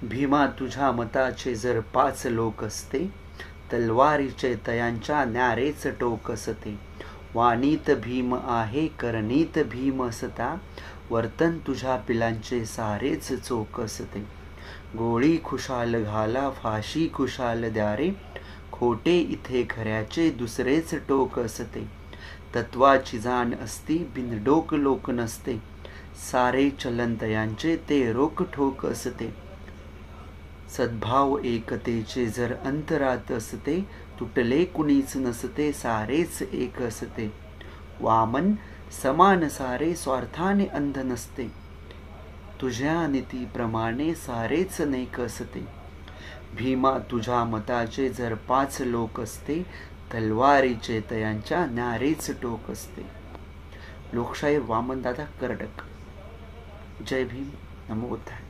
भीमा तुझ्या मताचे जर 5 लोक असते, तलवारीचे तयांच्या न्यारेच टोक असते. वाणीत भीम आहे करणीत भीम असता, वर्तन तुझ्या पिलांचे सारेच चोख असते. गोळी खुशाल घाला फाशी खुशाल द्या रे, खोटे इथे खऱ्याचे दुसरेच टोक असते. तत्वाची जाण असती बिनडोक लोक नसते, सारे चलन तयांचे ते रोकठोक असते. सद्भाव एकतेचे जर अंतरात असते, तुटले कुणीच नसते सारेच एक असते. वामन समान सारे स्वार्थाने अंध नसते, तुझ्या नीतीप्रमाणे सारेच नेक असते. भीमा तुझ्या मताचे जर 5 लोक असते, तलवारीचे तयांच्या न्यारेच टोक असते. लोकशाहीर वामनदादा कर्डक. जय भीम. नमो बुद्धाय.